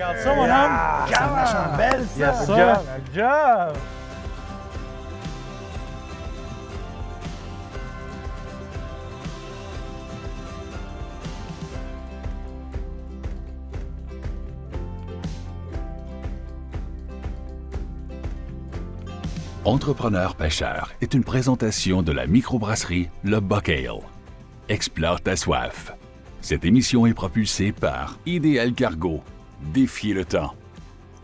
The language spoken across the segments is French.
Regarde ça, mon homme! Ça marche en belle, ça! Yes, sir! Good job! Entrepreneur pêcheur est une présentation de la microbrasserie Le Buck Ale. Explore ta soif. Cette émission est propulsée par Idéal Cargo. Défiez le temps.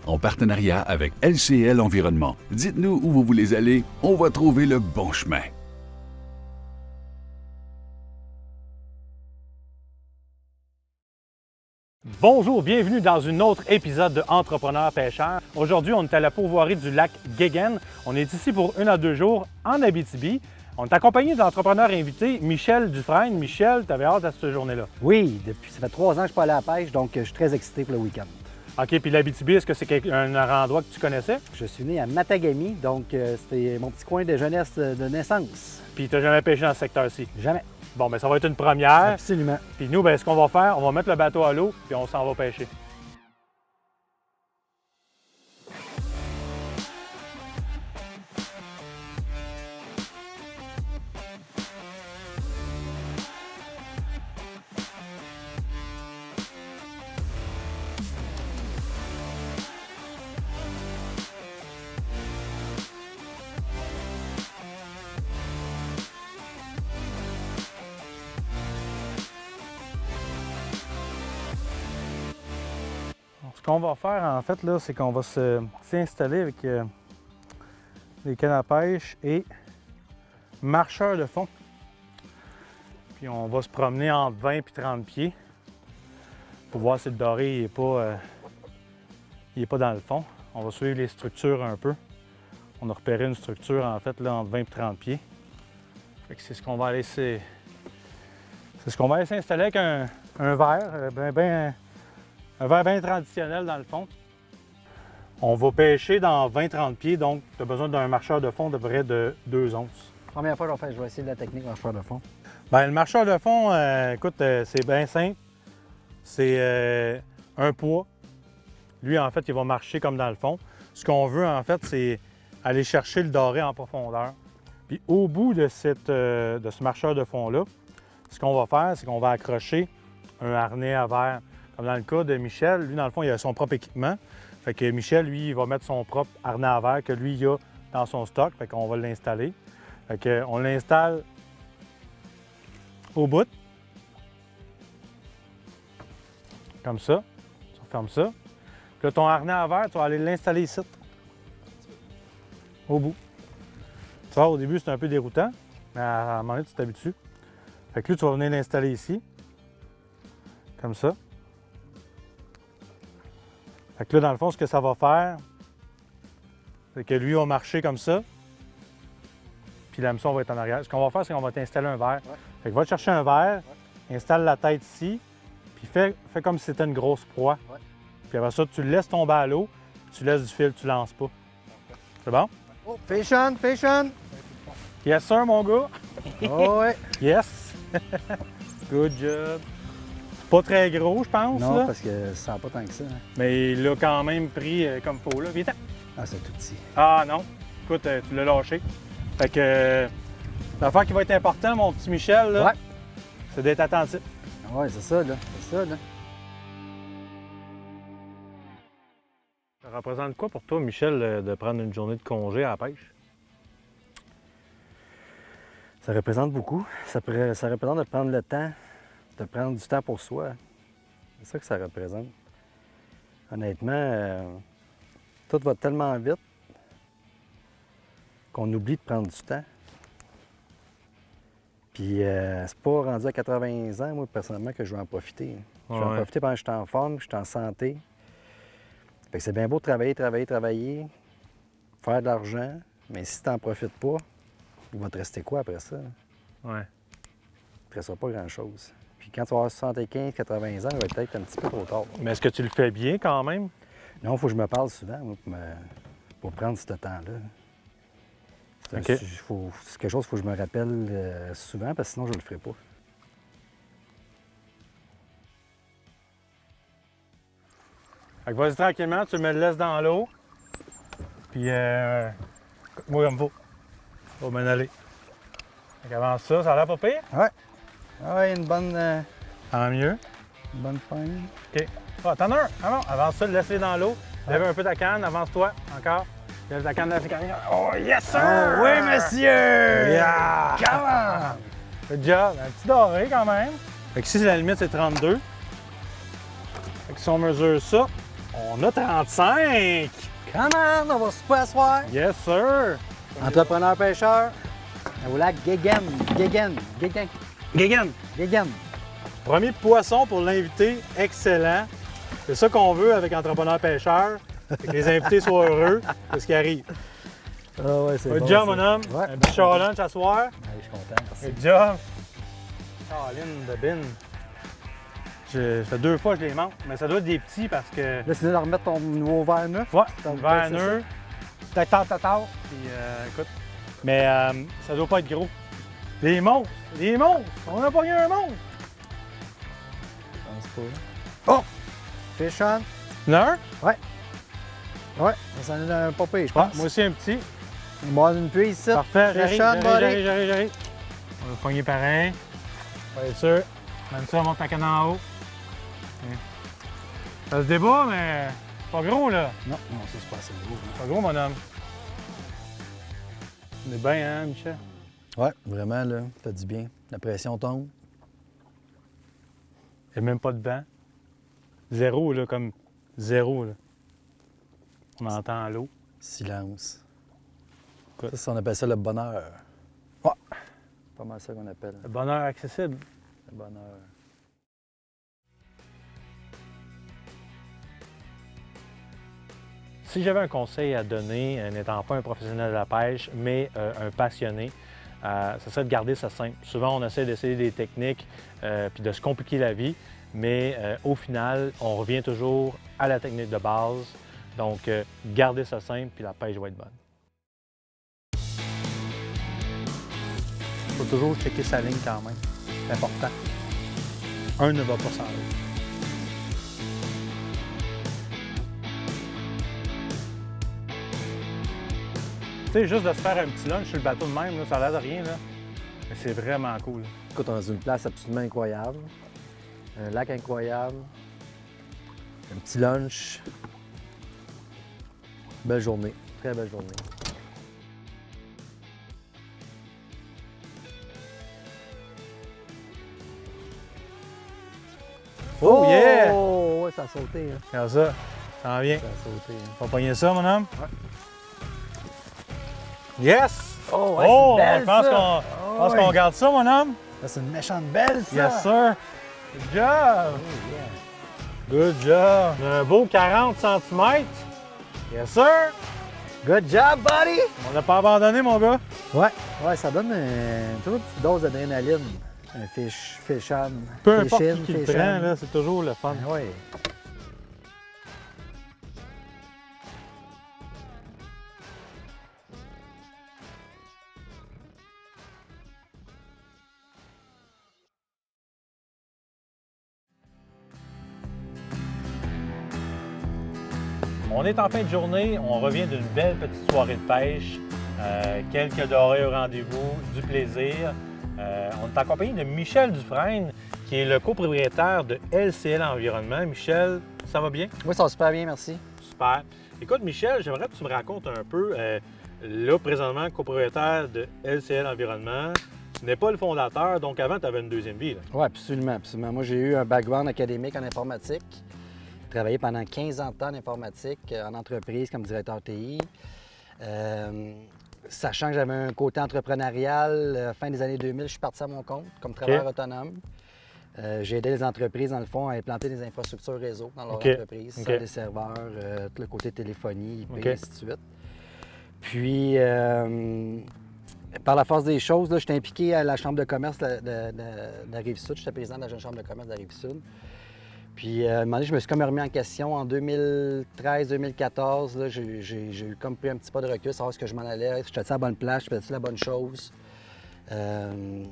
En partenariat avec LCL Environnement. Dites-nous où vous voulez aller, on va trouver le bon chemin. Bonjour, bienvenue dans un autre épisode de Entrepreneur pêcheur. Aujourd'hui, on est à la pourvoirie du lac Guéguen. On est ici pour 1 à 2 jours en Abitibi. On est accompagné de l'entrepreneur invité, Michel Dufresne. Michel, tu avais hâte à cette journée-là? Oui, ça fait 3 ans que je ne suis pas allé à la pêche, donc je suis très excité pour le week-end. OK, puis l'Abitibi, est-ce que c'est un endroit que tu connaissais? Je suis né à Matagami, donc c'était mon petit coin de jeunesse de naissance. Puis tu n'as jamais pêché dans ce secteur-ci? Jamais. Bon, bien, ça va être une première. Absolument. Puis nous, bien, ce qu'on va faire, on va mettre le bateau à l'eau, puis on s'en va pêcher. Ce qu'on va faire, en fait, là, c'est qu'on va s'installer avec des cannes à pêche et marcheurs de fond. Puis on va se promener entre 20 et 30 pieds pour voir si le doré n'est pas dans le fond. On va suivre les structures un peu. On a repéré une structure, en fait, là, entre 20 et 30 pieds. Fait que c'est ce qu'on va aller s'installer avec un verre, un verre bien traditionnel dans le fond. On va pêcher dans 20-30 pieds, donc tu as besoin d'un marcheur de fond de près de 2 onces. Première fois que je vais essayer de la technique marcheur de fond. Bien, le marcheur de fond, écoute, c'est bien simple. C'est un poids. Lui, en fait, il va marcher comme dans le fond. Ce qu'on veut, en fait, c'est aller chercher le doré en profondeur. Puis au bout de ce marcheur de fond-là, ce qu'on va faire, c'est qu'on va accrocher un harnais à verre. Comme dans le cas de Michel, lui, dans le fond, il a son propre équipement. Fait que Michel, lui, il va mettre son propre harnais à verre que lui, il a dans son stock. Fait qu'on va l'installer. Fait qu'on l'installe au bout. Comme ça. Tu refermes ça. Puis là, ton harnais à verre, tu vas aller l'installer ici. Au bout. Tu vois, au début, c'est un peu déroutant. Mais à un moment donné, tu t'habitues. Fait que lui, tu vas venir l'installer ici. Comme ça. Fait que là, dans le fond, ce que ça va faire, c'est que lui va marcher comme ça, puis l'hameçon va être en arrière. Ce qu'on va faire, c'est qu'on va t'installer un verre. Ouais. Fait que va te chercher un verre, installe la tête ici, puis fais comme si c'était une grosse proie. Ouais. Puis après ça, tu le laisses tomber à l'eau, puis tu laisses du fil, tu lances pas. C'est bon? Oh, fish on, fish on! Yes, sir, mon gars! Oh, ouais! Yes! Good job! Pas très gros, je pense, Non, là. parce que ça sent pas tant que ça. Hein. Mais il l'a quand même pris comme il faut, là. Viens-t'en. Ah, c'est tout petit. Ah non, écoute, tu l'as lâché. Fait que l'affaire qui va être importante, mon petit Michel, là, Ouais. c'est d'être attentif. Ah ouais, c'est ça, là. C'est ça, là. Ça représente quoi pour toi, Michel, de prendre une journée de congé à la pêche? Ça représente beaucoup. Ça représente de prendre le temps, de prendre du temps pour soi. C'est ça que ça représente. Honnêtement, tout va tellement vite qu'on oublie de prendre du temps. Puis c'est pas rendu à 80 ans, moi, personnellement, que je vais en profiter. Je vais en profiter pendant que je suis en forme, que je suis en santé. Fait que c'est bien beau de travailler, faire de l'argent, mais si tu n'en profites pas, il va te rester quoi après ça? Ouais. Il ne te restera pas grand-chose. Puis quand tu vas avoir 75, 80 ans, il va peut-être un petit peu trop tard. Mais est-ce que tu le fais bien quand même? Non, il faut que je me parle souvent moi, pour prendre ce temps-là. C'est OK. c'est quelque chose qu'il faut que je me rappelle souvent, parce que sinon, je ne le ferai pas. Fait que vas-y tranquillement, tu me le laisses dans l'eau. Puis, moi comme faut. On va m'en aller. Fait qu'avance ça, ça a l'air pas pire? Ouais. Ah ouais, une bonne Tant mieux. poigne. OK. Ah, t'en as un. Ah bon, avance ça, laisse-les dans l'eau. Lève un peu ta canne, avance-toi. Encore. Lève ta canne, lève ta canne. Oh, yes, sir! Oh, oui, monsieur! Yeah! Come on! Good job. Un petit doré quand même. Fait que ici, la limite, c'est 32. Fait que si on mesure ça, on a 35. Come on, on va se faire soir. Yes, sir! Entrepreneur-pêcheur, au lac Guéguen. Gagan! Guéguen. Premier poisson pour l'invité, excellent. C'est ça qu'on veut avec Entrepreneur-pêcheur. Que les invités soient heureux. C'est ce qui arrive. Ah ouais, c'est Good bon, job, ça. mon homme. Ouais. Un petit challenge à soir. Ouais, je suis content, merci. Good job. Caroline de bin. Ça fait 2 fois que je les manque, mais ça doit être des petits parce que. Là, c'est de remettre ton nouveau verre neuf. Ouais, Ton verre c'est nœud. Peut-être tard. Puis écoute. Mais ça doit pas être gros. Les monstres! Les monstres! On a pas eu un monstre! Je pense pas. Oh! Fish on. L'un? Ouais, ça en est un pas pire, je pense. Moi aussi un petit. On va avoir une prise ici. Parfait, Fish j'arrive. on, buddy. On va pogner pareil. Pour être sûr. Même ça, on monte ta canne en haut. Ça se débat, mais c'est pas gros, là. Non, ça c'est pas assez gros. C'est pas gros, mon homme. On est bien, hein, Michel? Ouais, vraiment, là, ça fait du bien. La pression tombe. Il n'y a même pas de vent. Zéro, là, comme zéro, là. On entend l'eau. Silence. Écoute. Ça, on appelle ça le bonheur. Ouais. Pas mal ça qu'on appelle. Le bonheur accessible. Le bonheur. Si j'avais un conseil à donner, n'étant pas un professionnel de la pêche, mais un passionné, ce serait de garder ça simple. Souvent, on essaie d'essayer des techniques puis de se compliquer la vie, mais au final, on revient toujours à la technique de base. Donc, gardez ça simple, puis la pêche va être bonne. Il faut toujours checker sa ligne quand même. C'est important. Un ne va pas sans l'autre. Tu sais, juste de se faire un petit lunch sur le bateau de même, là, ça a l'air de rien, là. Mais c'est vraiment cool. Écoute, on est dans une place absolument incroyable. Un lac incroyable. Un petit lunch. Belle journée. Très belle journée. Oh, yeah! Oh, ouais, ça a sauté. Hein. Regarde ça, ça en vient. Ça a sauté. Hein. On va pogner ça, mon homme? Yes! Oh, ouais, Oh, c'est belle, je pense ça. qu'on Oh, pense ouais. qu'on garde ça, mon homme. Ça, c'est une méchante belle, ça. Yes, sir. Good job. Oh, yeah. Good job. On a un beau 40 cm. Yes, sir. Good job, buddy! On n'a pas abandonné, mon gars. Ouais, ça donne toujours une petite dose d'adrénaline. Un fish on. Peu fish importe in, qui le fish prend, on. là, c'est toujours le fun. Oui. On est en fin de journée, on revient d'une belle petite soirée de pêche. Quelques dorés au rendez-vous, du plaisir. On est accompagné de Michel Dufresne, qui est le copropriétaire de LCL Environnement. Michel, ça va bien? Oui, ça va super bien, merci. Super. Écoute, Michel, j'aimerais que tu me racontes un peu, là, présentement, copropriétaire de LCL Environnement. Tu n'es pas le fondateur, donc avant, tu avais une deuxième vie. Oui, absolument, absolument. Moi, j'ai eu un background académique en informatique. J'ai travaillé pendant 15 ans de temps en informatique, en entreprise, comme directeur TI. Sachant que j'avais un côté entrepreneurial, fin des années 2000, je suis parti à mon compte comme travailleur autonome. J'ai aidé les entreprises, dans le fond, à implanter des infrastructures réseau dans leur entreprise, des serveurs, tout le côté téléphonie, IP, et ainsi de suite. Puis, par la force des choses, j'étais impliqué à la Chambre de commerce de la Rive-Sud. J'étais président de la jeune Chambre de commerce de la Rive-Sud. Puis, à un moment donné, je me suis comme remis en question. En 2013-2014, j'ai eu comme pris un petit pas de recul, savoir ce que je m'en allais. J'étais à la bonne place, je faisais la bonne chose. Je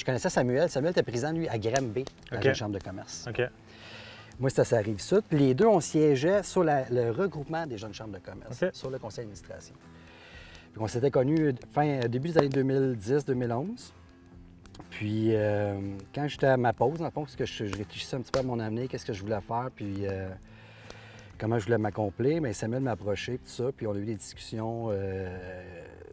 connaissais Samuel. Samuel était président, lui, à Granby, à la jeune Chambre de commerce. OK. Moi, c'était à Rive-Sud. Puis les deux, on siégeait sur le regroupement des jeunes chambres de commerce, sur le conseil d'administration. Puis on s'était connus début des années 2010-2011. Puis quand j'étais à ma pause, dans le fond, parce que je réfléchissais un petit peu à mon avenir, qu'est-ce que je voulais faire, puis comment je voulais m'accomplir, bien, Samuel m'a approché, tout ça, puis on a eu des discussions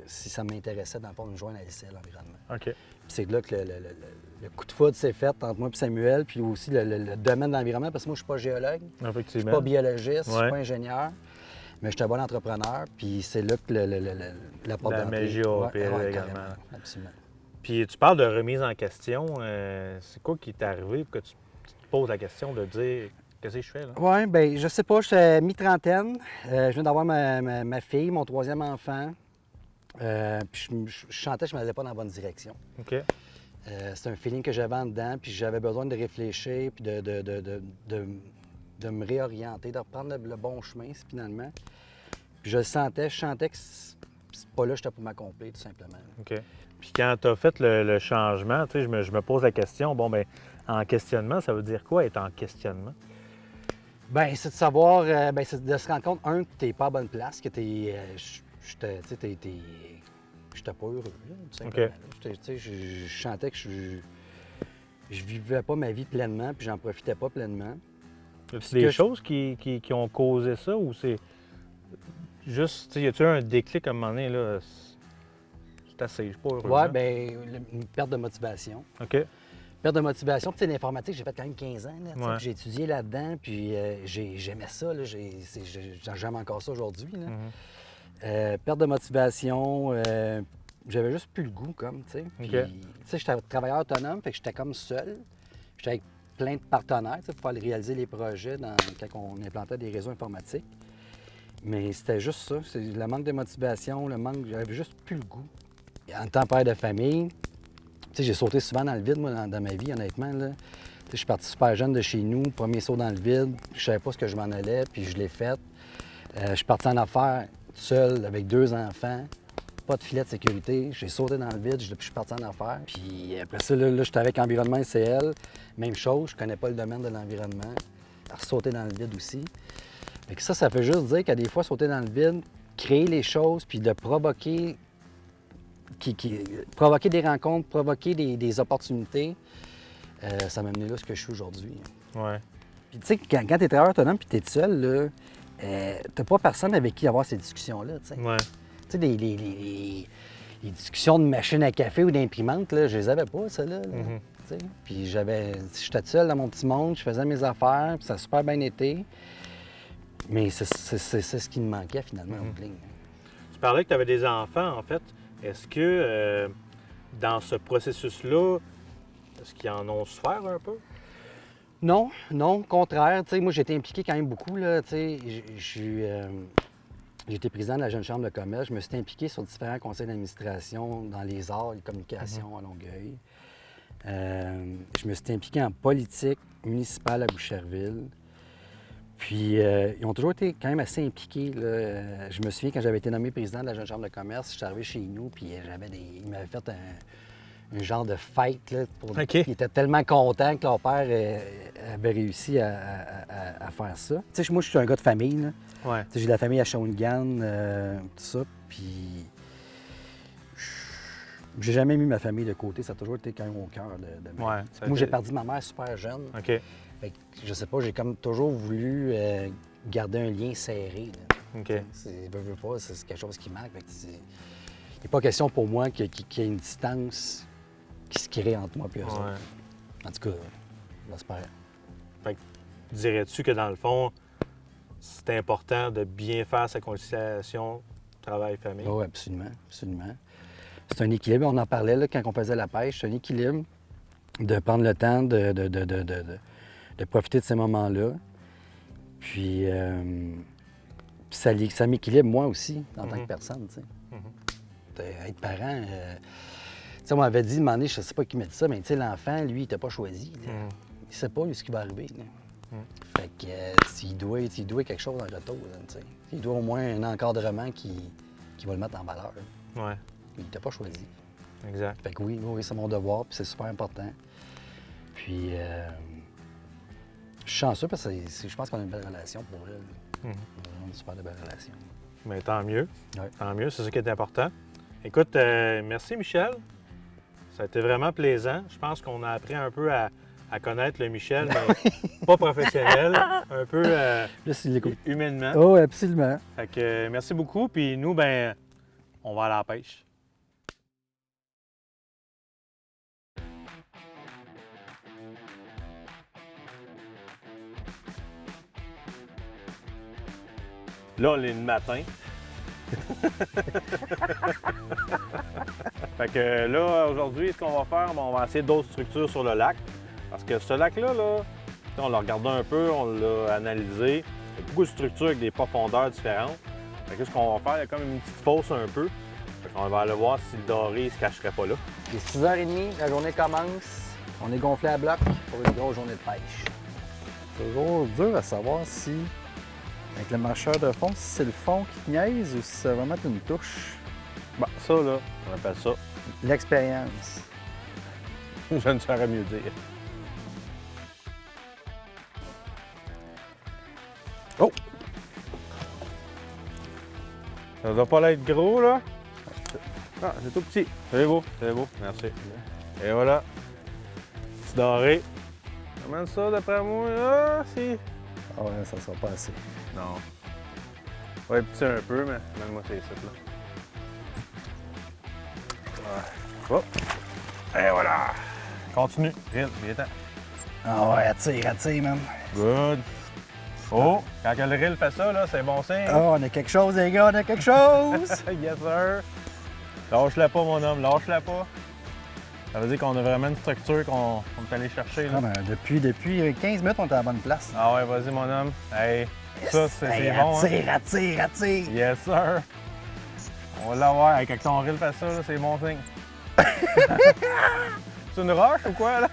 si ça m'intéressait, dans le fond, de me joindre à l'ICL Environnement. OK. Puis c'est là que le coup de foudre s'est fait entre moi et Samuel, puis aussi le domaine de l'environnement, parce que moi, je ne suis pas géologue, je ne suis pas biologiste, je ne suis pas ingénieur, mais je suis un bon entrepreneur, puis c'est là que la porte d'entrée... La magie a opéré également. Carrément, absolument. Puis tu parles de remise en question. C'est quoi qui t'est arrivé pour que tu te poses la question de dire qu'est-ce que je fais là? Oui, bien, je sais pas, je suis mi-trentaine. Je viens d'avoir ma fille, mon troisième enfant. Puis je chantais, je ne m'allais pas dans la bonne direction. OK. C'est un feeling que j'avais en dedans, puis j'avais besoin de réfléchir, puis de me réorienter, de reprendre le bon chemin, finalement. Puis je chantais que c'est pas là que j'étais pour m'accomplir, tout simplement. OK. Puis quand tu as fait le changement, tu sais, je me pose la question, bon, bien, en questionnement, ça veut dire quoi être en questionnement? Bien, c'est de savoir, c'est de se rendre compte, que tu n'es pas à bonne place, que j'étais pas heureux, là, tout simplement. Okay. Je chantais que je vivais pas ma vie pleinement, puis j'en profitais pas pleinement. C'est des choses qui ont causé ça, ou c'est juste, y a-tu eu un déclic à un moment donné, là? C'est assez, je suis pas heureux. Oui, bien, une perte de motivation. OK. Perte de motivation. Puis, l'informatique, j'ai fait quand même 15 ans. Là, ouais. J'ai étudié là-dedans, puis j'aimais ça. J'aime encore ça aujourd'hui. Perte de motivation. J'avais juste plus le goût, comme, tu sais. Puis, okay. Tu sais, j'étais travailleur autonome, fait que j'étais comme seul. J'étais avec plein de partenaires, pour pouvoir réaliser les projets quand on implantait des réseaux informatiques. Mais c'était juste ça. C'est le manque de motivation, j'avais juste plus le goût. En tant que père de famille, j'ai sauté souvent dans le vide, moi, dans ma vie, honnêtement. Là. Je suis parti super jeune de chez nous, premier saut dans le vide. Je savais pas ce que je m'en allais, puis je l'ai fait. Je suis parti en affaires seul, avec 2 enfants, pas de filet de sécurité. J'ai sauté dans le vide, je suis parti en affaires. Puis après ça, là j'étais avec Environnement ICL. Même chose, je connais pas le domaine de l'environnement. Sauter dans le vide aussi. Fait que ça fait juste dire qu'à des fois, sauter dans le vide, créer les choses, puis de provoquer... provoquer des rencontres, provoquer des opportunités, ça m'a amené là ce que je suis aujourd'hui. Ouais. Puis tu sais, quand tu es travailleur autonome et tu es seul, là, t'as pas personne avec qui avoir ces discussions-là, tu sais. Ouais. Tu sais, les discussions de machine à café ou d'imprimante, là, je les avais pas, celles-là. Là, puis j'étais seul dans mon petit monde, je faisais mes affaires, puis ça a super bien été. Mais c'est ce qui me manquait, finalement, en bout de ligne. Tu parlais que tu avais des enfants, en fait. Est-ce que dans ce processus-là, est-ce qu'ils en ont souffert un peu? Non, au contraire. Moi, j'ai été impliqué quand même beaucoup. J'ai été président de la Jeune Chambre de commerce. Je me suis impliqué sur différents conseils d'administration dans les arts et les communications à Longueuil. Je me suis impliqué en politique municipale à Boucherville. Puis, ils ont toujours été quand même assez impliqués. Là. Je me souviens, quand j'avais été nommé président de la Jeune Chambre de commerce, je suis arrivé chez nous, puis ils m'avaient fait un genre de fête. Là, Ils étaient tellement contents que leur père avait réussi à faire ça. Tu sais, moi, je suis un gars de famille. Là. Ouais. J'ai de la famille à Shawinigan, tout ça. Puis, j'ai jamais mis ma famille de côté. Ça a toujours été quand même au cœur de ma vie. Moi, j'ai perdu ma mère super jeune. OK. Fait que, je sais pas, j'ai comme toujours voulu garder un lien serré. Là. OK. C'est quelque chose qui manque. Il n'est pas question pour moi qu'il y ait une distance qui se crée entre moi et eux autres. En tout cas, j'espère. Fait que dirais-tu que dans le fond, c'est important de bien faire sa conciliation travail-famille? Oui, absolument, absolument. C'est un équilibre, on en parlait là, quand on faisait la pêche, c'est un équilibre de prendre le temps de profiter de ces moments-là. Puis ça m'équilibre moi aussi, en tant que personne, tu sais. Être parent, tu sais, on m'avait dit, demandé, je sais pas qui m'a dit ça, mais tu sais, l'enfant, lui, il t'a pas choisi. Il sait pas, lui, ce qui va arriver. Fait que s'il doit quelque chose en retour, tu sais. Il doit au moins un encadrement qui va le mettre en valeur. Ouais. Il t'a pas choisi. Exact. Fait que oui, c'est mon devoir, puis c'est super important. Puis Je suis chanceux parce que je pense qu'on a une belle relation pour elle. On a une super de belle relation. Mais tant mieux. Ouais. Tant mieux, c'est ça qui est important. Écoute, merci Michel. Ça a été vraiment plaisant. Je pense qu'on a appris un peu à connaître le Michel, mais pas professionnel, un peu Là, s'il l'écoute. humainement. Oh, absolument. Fait que merci beaucoup. Puis nous, ben, on va aller à la pêche. Là, on est le matin. Fait que là, aujourd'hui, ce qu'on va faire, on va essayer d'autres structures sur le lac. Parce que ce lac-là, on l'a regardé un peu, on l'a analysé. Il y a beaucoup de structures avec des profondeurs différentes. Fait que ce qu'on va faire, il y a comme une petite fosse un peu. Fait qu'on va aller voir si le doré ne se cacherait pas là. Il est 6h30, la journée commence. On est gonflé à bloc pour une grosse journée de pêche. C'est toujours dur à savoir si, avec le marcheur de fond, si c'est le fond qui te niaise ou si ça va mettre une touche. Bon, ça, là, on appelle ça. L'expérience. Je ne saurais mieux dire. Oh! Ça doit pas être gros, là. Ah, c'est tout petit. C'est beau, merci. Et voilà. Petit doré. Comment ça, d'après moi? Ah, si. Ah ouais, ça sera pas assez. Non. Ouais, petit un peu, mais moi c'est ça, là. Ouais. Oh! Et voilà! Continue. Vite, vite. Ah ouais, attire, man. Good. Oh! Quand le reel fait ça, là, c'est bon signe. Ah, on a quelque chose, les gars, on a quelque chose! Yes, sir! Lâche-la pas, mon homme, lâche-la pas. Ça veut dire qu'on a vraiment une structure qu'on est allé chercher, là. Ah, ben, depuis 15 minutes, on est à la bonne place. Ah ouais, vas-y, mon homme. Hey, ça, c'est Hey, bon, hein? attire! Yes, sir! On va l'avoir. Hey, quand ton reel fait ça, là, c'est bon signe. C'est une roche ou quoi, là?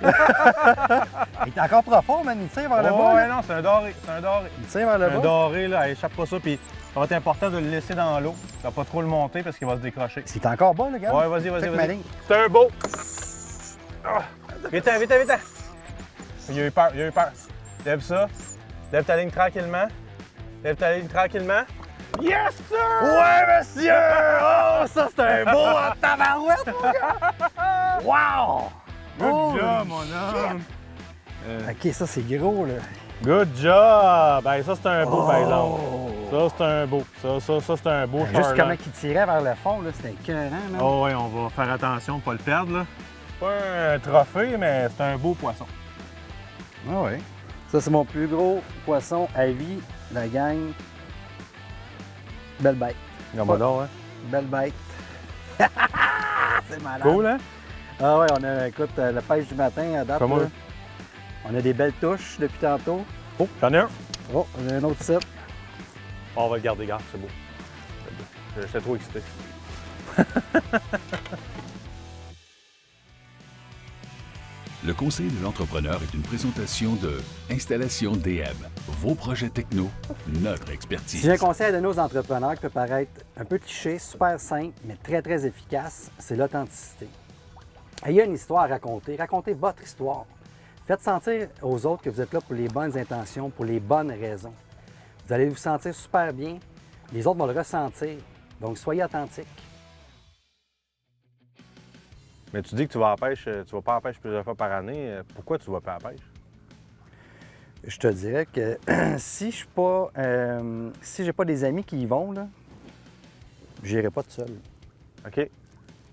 Il est encore profond, man, il tire vers le Oh, bas. ouais, là. non, c'est un doré. C'est un doré. Il tire vers le Un bas. doré, là, échappe pas ça. Puis ça va être important de le laisser dans l'eau. Ça va pas trop le monter parce qu'il va se décrocher. C'est encore bas, le gars. Ouais, vas-y, Check ma vas-y. ligne. C'est un beau! Ah. Vite, vite, vite! Il a eu peur, il a eu peur. Lève ça. Lève ta ligne tranquillement. Lève ta ligne tranquillement. Yes, sir! Ouais, monsieur! Oh, ça, c'est un beau en tabarouette, mon gars! Wow! Good job, mon homme! OK, ça, c'est gros, là. Good job! Ben, ça, c'est un beau, par exemple. Oh! Ça, c'est un beau. Ça, c'est un beau Juste Charlotte. comment il tirait vers le fond, là, c'était écœurant, man. Oh oui, on va faire attention de ne pas le perdre, là. C'est pas un trophée, mais c'est un beau poisson. Ah ouais. Ça, c'est mon plus gros poisson à vie, la gang. Belle bête. Hein? Belle bête. C'est malade. Cool, hein? Ah ouais, on a, écoute, la pêche du matin à date, Comment? là, on a des belles touches depuis tantôt. Oh, j'en ai un. Oh, on a un autre site. On va le garder, gars, c'est beau. J'étais trop excité. Le Conseil de l'entrepreneur est une présentation de Installation DM. Vos projets techno, notre expertise. Si j'ai un conseil à donner aux entrepreneurs qui peut paraître un peu cliché, super simple, mais très, très efficace, c'est l'authenticité. Ayez une histoire à raconter. Racontez votre histoire. Faites sentir aux autres que vous êtes là pour les bonnes intentions, pour les bonnes raisons. Vous allez vous sentir super bien. Les autres vont le ressentir. Donc, soyez authentique. Mais tu dis que tu vas à la pêche, tu vas pas à la pêche plusieurs fois par année. Pourquoi tu vas pas à la pêche? Je te dirais que si je suis pas, si j'ai pas des amis qui y vont, là, j'irai pas tout seul. OK.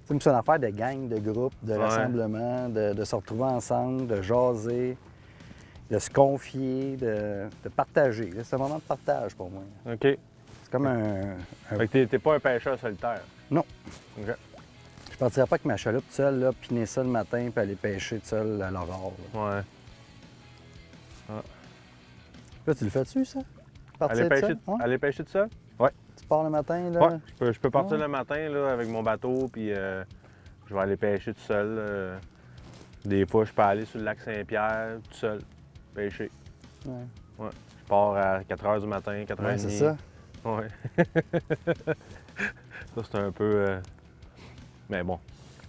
C'est une affaire de gang, de groupe, de Ouais. rassemblement, de se retrouver ensemble, de jaser, de se confier, de partager. C'est un moment de partage pour moi. OK. C'est comme un... Fait que t'es pas un pêcheur solitaire. Non. OK. Je partirais pas avec ma chaloupe toute seule, là, piner ça le matin puis aller pêcher tout seul à l'aurore. Là. Ouais. Là, tu le fais-tu, ça? Partir Aller tout pêcher, seul? Ouais? aller pêcher tout seul? Ouais. Tu pars le matin, là? Ouais. Je peux partir Ouais. le matin là, avec mon bateau, puis je vais aller pêcher tout seul. Des fois, je peux aller sur le lac Saint-Pierre tout seul, pêcher. Ouais. Ouais. Je pars à 4 h du matin, 4 h 30. Ouais, c'est ça. Ouais. Ça, c'est un peu. Mais bon.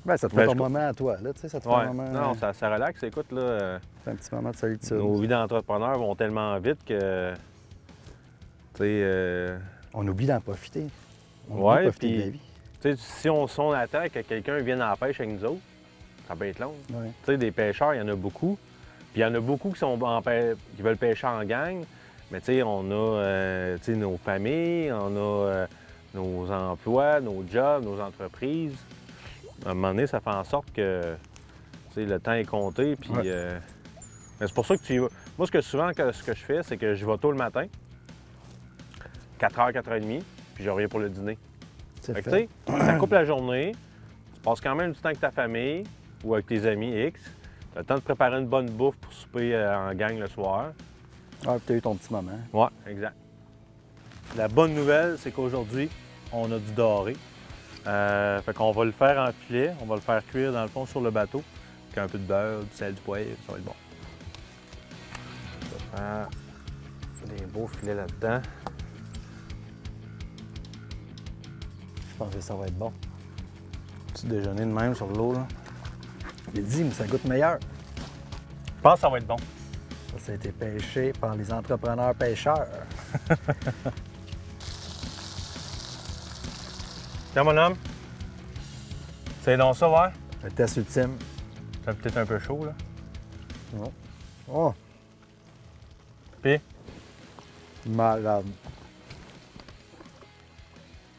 Ben, ça te Ben, fait je ton moment à toi, là, tu sais, ça te fait Ouais. un moment... Non, ça relaxe. Écoute, là. C'est un petit moment de solitude. Nos vies d'entrepreneurs vont tellement vite que, tu sais... On oublie d'en profiter. On oublie Ouais, de profiter de la puis, vie. tu sais, si on attend que quelqu'un vienne à la pêche avec nous autres, ça peut être long. Ouais. Tu sais, des pêcheurs, il y en a beaucoup. Puis il y en a beaucoup qui veulent pêcher en gang. Mais tu sais, on a tu sais, nos familles, on a nos emplois, nos jobs, nos entreprises. À un moment donné, ça fait en sorte que tu sais, le temps est compté. Puis mais c'est pour ça que tu y vas. Moi, ce que je fais, c'est que je vais tôt le matin, 4h, 4h30, puis je reviens pour le dîner. C'est Fait que, fait. tu sais, ça coupe la journée, tu passes quand même du temps avec ta famille ou avec tes amis X. Tu as le temps de préparer une bonne bouffe pour souper en gang le soir. Ah, puis t'as eu ton petit moment. Ouais, exact. La bonne nouvelle, c'est qu'aujourd'hui, on a du doré. Fait qu'on va le faire en filet, on va le faire cuire dans le fond sur le bateau. Avec un peu de beurre, du sel, du poivre, ça va être bon. On va faire des beaux filets là-dedans. Je pense que ça va être bon. Petit déjeuner de même sur l'eau, là. Il dit, mais ça goûte meilleur. Je pense que ça va être bon. Ça a été pêché par les entrepreneurs pêcheurs. Tiens, mon homme. C'est donc ça, ouais? Le test ultime. C'est peut-être un peu chaud, là. Non. Oh, Puis, malade.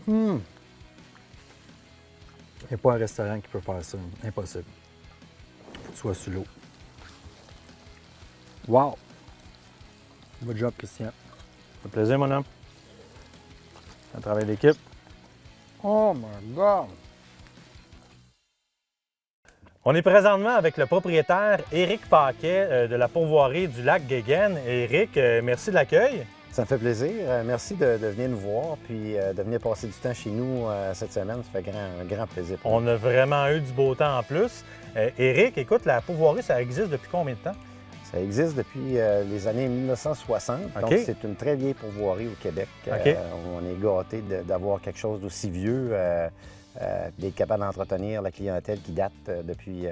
Il n'y a pas un restaurant qui peut faire ça. Impossible. Faut que tu sois sur l'eau. Wow! Bon job, Christian. ça fait plaisir, mon homme. Un travail d'équipe. Oh my God! On est présentement avec le propriétaire Éric Paquet de la pourvoirie du lac Guéguen. Éric, merci de l'accueil. Ça me fait plaisir. Merci de venir nous voir puis de venir passer du temps chez nous cette semaine. Ça fait un grand plaisir pour nous. On a vraiment eu du beau temps en plus. Éric, écoute, la pourvoirie, ça existe depuis combien de temps? Ça existe depuis les années 1960. OK. Donc, c'est une très vieille pourvoirie au Québec. OK. On est gâtés d'avoir quelque chose d'aussi vieux, d'être capable d'entretenir la clientèle qui date depuis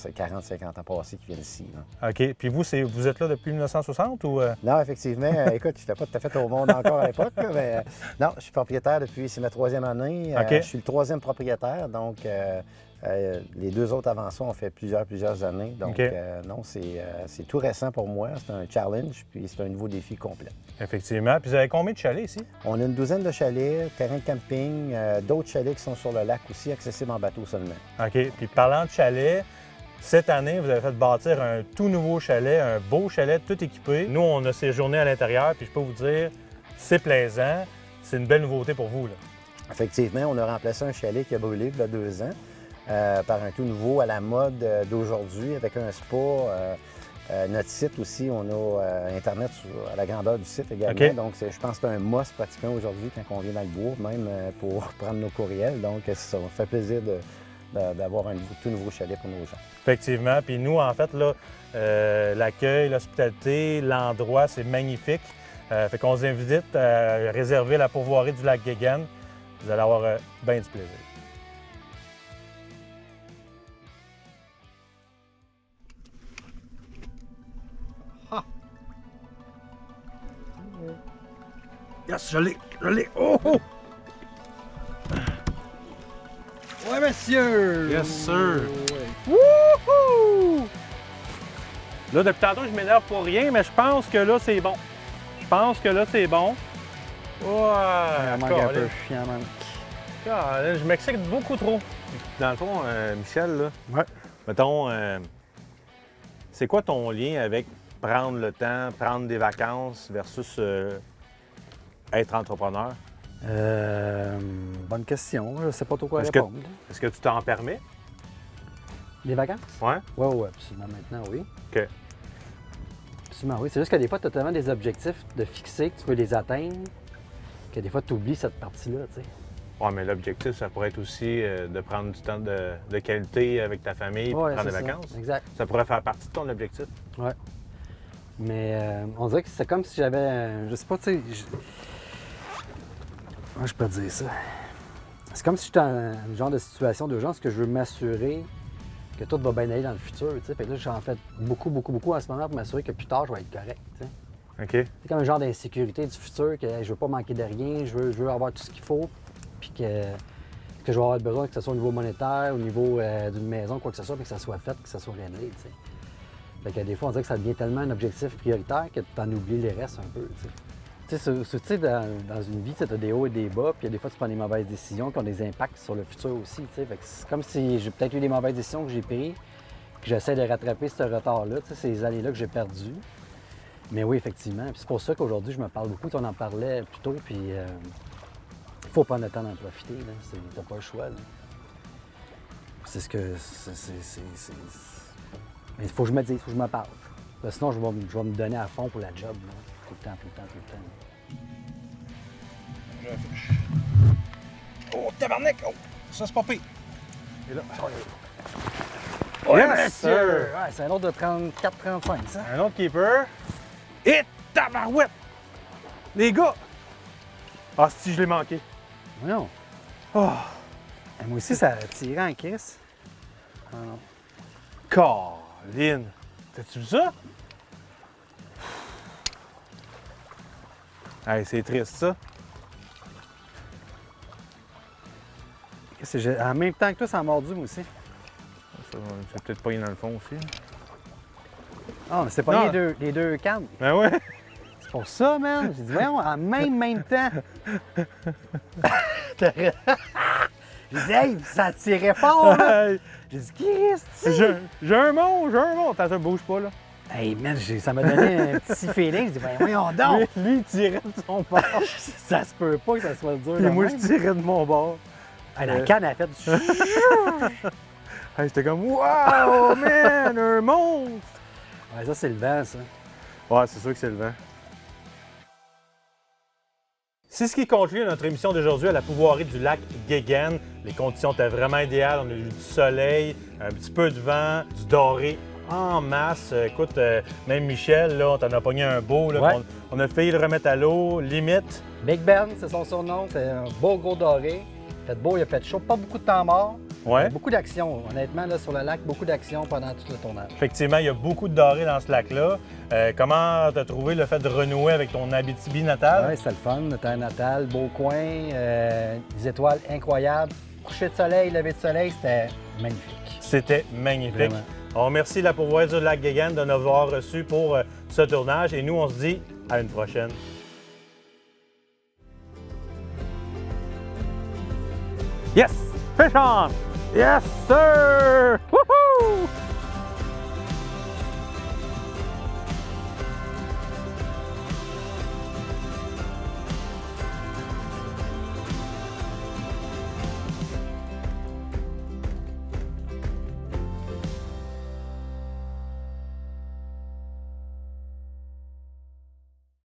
40-50 ans passés qui viennent ici. Là. OK. Puis vous, vous êtes là depuis 1960 ou... Non, effectivement. Écoute, je n'étais pas tout à fait au monde encore à l'époque, là, mais non, je suis propriétaire depuis, c'est ma 3e année. OK. Je suis le 3e propriétaire, donc les 2 autres avant ça ont fait plusieurs années. Donc, OK. Non, c'est tout récent pour moi. C'est un challenge, puis c'est un nouveau défi complet. Effectivement. Puis vous avez combien de chalets ici? On a une douzaine de chalets, terrain de camping, d'autres chalets qui sont sur le lac aussi, accessibles en bateau seulement. OK. Puis parlant de chalet, cette année, vous avez fait bâtir un tout nouveau chalet, un beau chalet tout équipé. Nous, on a séjourné à l'intérieur, puis je peux vous dire, c'est plaisant. C'est une belle nouveauté pour vous, là. Effectivement, on a remplacé un chalet qui a brûlé il y a 2 ans par un tout nouveau à la mode d'aujourd'hui avec un spa. Notre site aussi, on a Internet à la grandeur du site également. OK. Donc, je pense que c'est un must pratiquement aujourd'hui quand on vient dans le bois, même pour prendre nos courriels. Donc, ça fait plaisir d'avoir un tout nouveau chalet pour nos gens. Effectivement. Puis nous, en fait, là, l'accueil, l'hospitalité, l'endroit, c'est magnifique. Fait qu'on vous invite à réserver la pourvoirie du lac Guéguen. Vous allez avoir bien du plaisir. Yes, je l'ai! Oh! Oh! Ouais, monsieur! Yes, sir! Ouais. Wouhou! Là, depuis tantôt, je m'énerve pour rien, mais je pense que là, c'est bon. Je pense que là, c'est bon. Ouais! Il manque un peu, il en manque. Je m'excite beaucoup trop. Dans le fond, Michel, là, Ouais. mettons, c'est quoi ton lien avec prendre le temps, prendre des vacances versus être entrepreneur? Bonne question. Je ne sais pas trop quoi Est-ce que- répondre. Est-ce que tu t'en permets? Les vacances? Ouais? Oui, absolument. Maintenant, oui. OK. Absolument, oui. C'est juste que des fois, tu as tellement des objectifs de fixer que tu veux les atteindre que des fois, tu oublies cette partie-là, tu sais. Ouais, mais l'objectif, ça pourrait être aussi de prendre du temps de qualité avec ta famille pour Ouais, prendre des c'est ça. vacances. Exact. Ça pourrait faire partie de ton objectif. Ouais. Mais on dirait que c'est comme si j'avais. Je sais pas, tu sais. Comment je peux dire ça? C'est comme si j'étais dans un genre de situation d'urgence que je veux m'assurer que tout va bien aller dans le futur. Fait que là, j'en fais beaucoup en ce moment pour m'assurer que plus tard, je vais être correct. OK. C'est comme un genre d'insécurité du futur, que je veux pas manquer de rien, je veux avoir tout ce qu'il faut, puis que je vais avoir besoin, que ce soit au niveau monétaire, au niveau d'une maison, quoi que ce soit, puis que ça soit fait, que ça soit réglé. Fait que des fois, on dirait que ça devient tellement un objectif prioritaire que tu en oublies les restes un peu. Tu sais, dans une vie, tu as des hauts et des bas, puis des fois, tu prends des mauvaises décisions qui ont des impacts sur le futur aussi. Fait que c'est comme si j'ai peut-être eu des mauvaises décisions que j'ai prises, que j'essaie de rattraper ce retard-là, ces années-là que j'ai perdues. Mais oui, effectivement. Puis c'est pour ça qu'aujourd'hui, je me parle beaucoup. On en parlait plus tôt, puis il faut prendre le temps d'en profiter. T'as pas le choix. Là. C'est ce que. Mais il faut que je me dise, il faut que je me parle. Là, sinon, je vais me donner à fond pour la job. Là. Tout le temps. Oh, tabarnak! Oh, ça, c'est pas pire. Et là. Yes, sir! Ouais, c'est un autre de 34-35, ça. Un autre keeper. Et tabarouette! Les gars! Ah, si, je l'ai manqué. Voyons. Oh, Moi aussi, ça a tiré en crise. Colin! T'as-tu vu ça? Hey, c'est triste, ça. En même temps que toi, ça a mordu, moi aussi. C'est peut-être pas dans le fond aussi. Ah, mais c'est pas les deux cannes. Ben ouais! C'est pour ça, man. J'ai dit, voyons, en même temps. J'ai dit, hey, ça tirait fort, là. J'ai dit, Christ! J'ai un mot. Attends, ça bouge pas, là. Hey, man, ça m'a donné un petit feeling. J'ai dit, voyons donc. Lui, il tirait de son bord. Ça se peut pas que ça soit dur. Puis moi, je tirais de mon bord. Hey, la canne a fait du Hey, j'étais comme, wow, man, un monstre! Ouais, ça, c'est le vent, ça. Ouais, c'est sûr que c'est le vent. C'est ce qui conclut notre émission d'aujourd'hui à la pouvoirie du lac Guéguen. Les conditions étaient vraiment idéales. On a eu du soleil, un petit peu de vent, du doré en masse. Écoute, même Michel, là, on t'en a pogné un beau. Là, Ouais. on a failli le remettre à l'eau, limite. Big Ben, c'est son surnom. C'est un beau gros doré. Il a fait beau, il a fait chaud. Pas beaucoup de temps mort. Ouais. Beaucoup d'action. Honnêtement, là, sur le lac, beaucoup d'action pendant tout le tournage. Effectivement, il y a beaucoup de doré dans ce lac-là. Comment t'as trouvé le fait de renouer avec ton Abitibi natal? Oui, c'était le fun. Notre terre natale, beau coin, des étoiles incroyables. Coucher de soleil, lever de soleil, c'était magnifique. C'était magnifique. Vraiment. On remercie la pourvoirie du lac Guéguen de nous avoir reçus pour ce tournage et nous, on se dit à une prochaine. Yes! Fish on! Yes, sir! Woohoo!